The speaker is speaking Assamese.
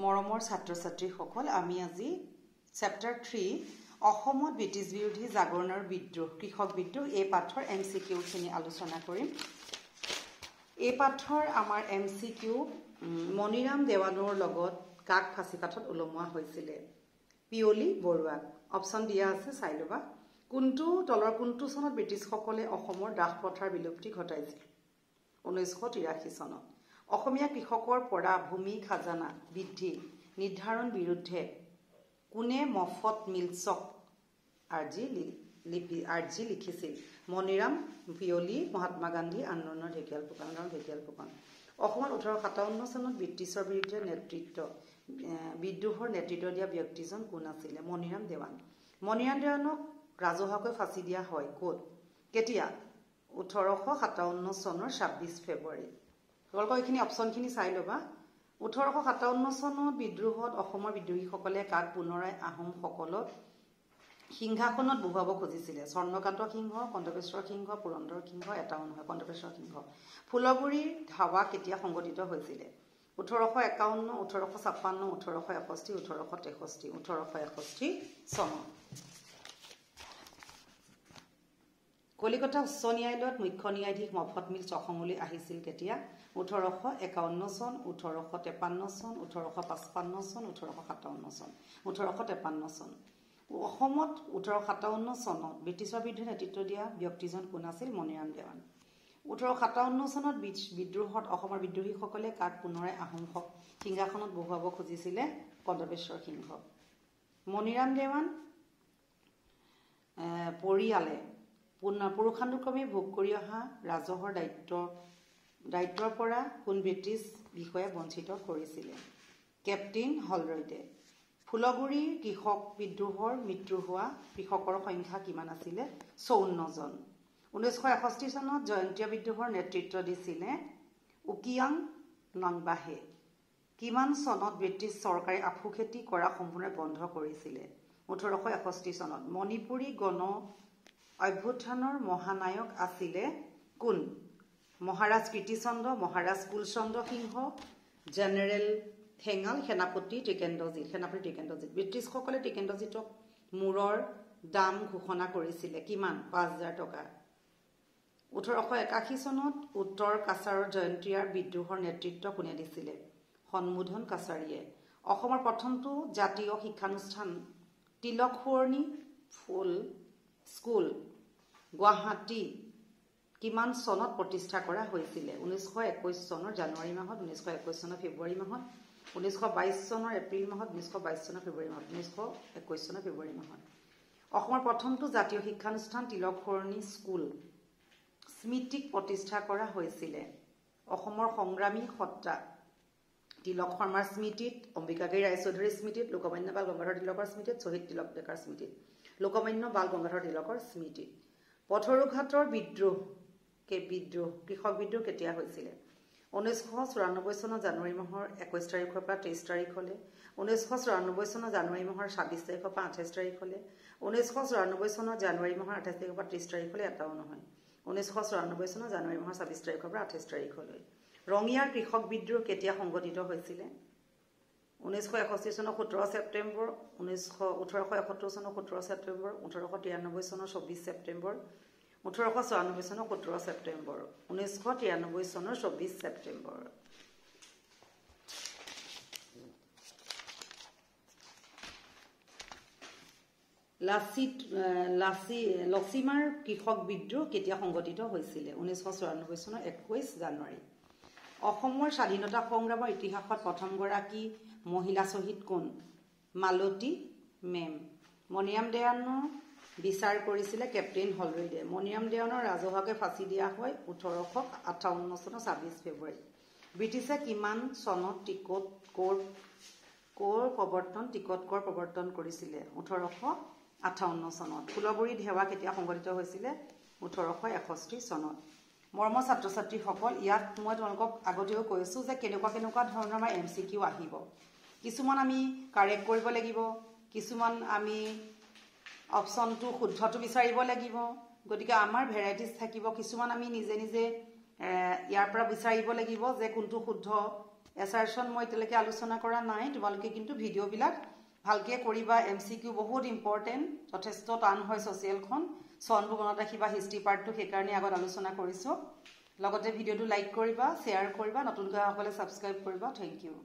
মৰমৰ ছাত্ৰ-ছাত্ৰীসকল আমি আজি চেপ্টাৰ 3 অসমত ব্ৰিটিছ বিৰোধী জাগৰণৰ বিদ্ৰোহ কৃষক বিদ্ৰোহ এই পাঠৰ MCQ খিনি আলোচনা কৰিম। এই পাঠৰ আমাৰ MCQ মনিৰাম দেৱানৰ লগত কাক ফাঁচীকাঠত ওলমোৱা হৈছিল? পিয়লি বৰুৱাক। অপচন দিয়া আছে চাই লবা। তলৰ কোনটো চনত ব্ৰিটিছসকলে অসমৰ দাস প্ৰথাৰ বিলুপ্তি ঘটাইছিল? 1983 চনত। অসমীয়া কৃষকৰ পৰা ভূমি খাজানা বৃদ্ধি নিৰ্ধাৰণ বিৰুদ্ধে কোনে মফত মিলচক আৰ্জি লিখিছিল? মনিৰাম, পিয়লি, মহাত্মা গান্ধী, আন্দোলনৰ ঢেকিয়াল ফুকন। অসমত 1857 চনত ব্ৰিটিছৰ বিৰুদ্ধে বিদ্ৰোহৰ নেতৃত্ব দিয়া ব্যক্তিজন কোন আছিলে? মনিৰাম দেৱান। মনিৰাম দেৱানক ৰাজহুৱাকৈ ফাঁচি দিয়া হয় ক'ত? কেতিয়া? 1857 চনৰ 26 ফেব্ৰুৱাৰী। তোমালোকৰ এইখিনি অপচনখিনি চাই ল'বা। 1857 চনত বিদ্ৰোহত অসমৰ বিদ্ৰোহীসকলে কাক পুনৰাই আহোমসকলক সিংহাসনত বহুৱাব খুজিছিলে? স্বৰ্ণকান্ত সিংহ, কন্দবেশ্বৰ সিংহ, পুৰন্দৰ সিংহ, এটাও নহয়, কন্দবেশ্বৰ সিংহ। ফুলগুৰিৰ ধাৱা কেতিয়া সংঘটিত হৈছিলে? 1851, 1856, 1861, 1863, 1861 চনত। কলিকতা উচ্চ ন্যায়ালয়ত মুখ্য ন্যায়াধীশ মফত মিলচ অসমলৈ আহিছিল কেতিয়া? 1851 চন, 1853 চন, 1855 চন, 1857 চন। 1853 চন। অসমত 1857 চনত ব্ৰিটিছৰ বিৰুদ্ধে নেতৃত্ব দিয়া ব্যক্তিজন কোন আছিল? মনিৰাম দেৱান। 1857 চনত বিদ্ৰোহত অসমৰ বিদ্ৰোহীসকলে কাক পুনৰাই আহোম সিংহাসনত বহুৱাব খুজিছিলে? কন্দবেশ্বৰ সিংহ। মনিৰাম দেৱান পৰিয়ালে পুৰুষানুক্ৰমে ভোগ কৰি অহা ৰাজহৰ দায়িত্বৰ পৰা কোন ব্ৰিটিছ বিষয়াই বঞ্চিত কৰিছিলে? কেপ্টেইন হলৰইডে। ফুলগুৰিৰ কৃষক বিদ্ৰোহৰ মৃত্যু হোৱা কৃষকৰ সংখ্যা কিমান আছিলে? 54 জন। 1961 চনত জয়ন্তীয়া বিদ্ৰোহৰ নেতৃত্ব দিছিলে উকিয়াং নংবাহে। কিমান চনত ব্ৰিটিছ চৰকাৰে আফু খেতি কৰা সম্পূৰ্ণ বন্ধ কৰিছিলে? 1861 চনত। মণিপুৰী গণ অভ্যুত্থানৰ মহানায়ক আছিলে কোন? মহাৰাজ কীৰ্তিচন্দ্ৰ, মহাৰাজ কুলচন্দ্ৰ সিংহ, জেনেৰেল ঠেঙাল, সেনাপতি ত্ৰিকেন্দ্ৰজিৎ। ব্ৰিটিছসকলে ত্ৰিকেন্দ্ৰজিৎক মূৰৰ দাম ঘোষণা কৰিছিলে কিমান? 5000 টকা। 1881 চনত উত্তৰ কাছাৰৰ জয়ন্তীয়াৰ বিদ্ৰোহৰ নেতৃত্ব কোনে দিছিলে? সন্মোধন কাছাৰীয়ে। অসমৰ প্ৰথমটো জাতীয় শিক্ষানুষ্ঠান তিলক সুৱৰ্ণী ফুল স্কুল গুৱাহাটী কিমান চনত প্ৰতিষ্ঠা কৰা হৈছিলে? 1921 চনৰ জানুৱাৰী মাহত, 1921 চনৰ ফেব্ৰুৱাৰী মাহত, 1922 চনৰ এপ্ৰিল মাহত, 1922 চনৰ ফেব্ৰুৱাৰী মাহত, 1921 চনৰ ফেব্ৰুৱাৰী মাহত। অসমৰ প্ৰথমটো জাতীয় শিক্ষানুষ্ঠান তিলক সুৱৰ্ণী স্কুল স্মৃতিক প্ৰতিষ্ঠা কৰা হৈছিলে অসমৰ সংগ্ৰামী সত্তা তিলক শৰ্মাৰ স্মৃতিত, অম্বিকাগিৰি ৰায়চৌধুৰীৰ স্মৃতিত, লোকমান্য বাল গংগাধৰ তিলকৰ স্মৃতিত, শ্বহীদ তিলক ডেকাৰ স্মৃতিত, লোকমান্য বাল গংগাধৰ তিলকৰ স্মৃতিত। পথৰুঘাটৰ কৃষক বিদ্ৰোহ কেতিয়া হৈছিলে? 1994 চনৰ জানুৱাৰী মাহৰ 21 তাৰিখৰ পৰা 23 তাৰিখলৈ, 1994 চনৰ জানুৱাৰী মাহৰ 26 তাৰিখৰ পৰা 28 তাৰিখলৈ, 1994 চনৰ জানুৱাৰী মাহৰ 28 তাৰিখৰ পৰা 30 তাৰিখলৈ, এটাও নহয়, 1994 চনৰ জানুৱাৰী মাহৰ 26 তাৰিখৰ পৰা 28 তাৰিখলৈ। ৰঙিয়াৰ কৃষক বিদ্ৰোহ কেতিয়া সংঘটিত হৈছিলে? 1961 চনৰ 17 ছেপ্টেম্বৰ, 1871 চনৰ 17 ছেপ্টেম্বৰ, 1893 চনৰ 24 ছেপ্টেম্বৰ, 1894 চনৰ 17 ছেপ্টেম্বৰ, 1993 চনৰ 24 ছেপ্টেম্বৰ। লচিমাৰ কৃষক বিদ্ৰোহ কেতিয়া সংঘটিত হৈছিলে? 1994 চনৰ 21 জানুৱাৰী। অসমৰ স্বাধীনতা সংগ্ৰামৰ ইতিহাসত প্ৰথমগৰাকী মহিলা শ্বহীদ কোন? মালতী মেম। মনিৰাম দেৱানক বিচাৰ কৰিছিলে কেপ্টেইন হলৰইডে। মনিৰাম দেৱানৰ ৰাজহুৱাকৈ ফাঁচি দিয়া হয় 1858 চনৰ 26 ফেব্ৰুৱাৰী। ব্ৰিটিছে কিমান চনত টিকট কৰ প্ৰৱৰ্তন কৰিছিলে? 1858 চনত। ফুলগুৰিৰ ধাৱা কেতিয়া সংঘটিত হৈছিলে? 1861 চনত। মৰমৰ ছাত্ৰ-ছাত্ৰীসকল, ইয়াত মই তোমালোকক আগতেও কৈছোঁ যে কেনেকুৱা ধৰণৰ আমাৰ MCQ আহিব। কিছুমান আমি কাৰেক্ট কৰিব লাগিব, কিছুমান আমি অপশ্যনটো শুদ্ধটো বিচাৰিব লাগিব। গতিকে আমাৰ ভেৰাইটিজ থাকিব। কিছুমান আমি নিজে ইয়াৰ পৰা বিচাৰিব লাগিব যে কোনটো শুদ্ধ, এছাৰশ্যন মই এতিয়ালৈকে আলোচনা কৰা নাই তোমালোকে কিন্তু ভিডিঅ'বিলাক ভালকে কৰিবা MCQ বহুত ইম্পৰ্টেণ্ট যথেষ্ট টান হয় ছ'চিয়েলখন চনবোৰ মনত ৰাখিবা হিষ্ট্ৰী পাৰ্টটো সেইকাৰণে আগত আলোচনা কৰিছোঁ লগতে ভিডিঅ'টো লাইক কৰিবা শ্বেয়াৰ কৰিবা নতুনকৈ সকলে ছাবস্ক্ৰাইব কৰিবা থেংক ইউ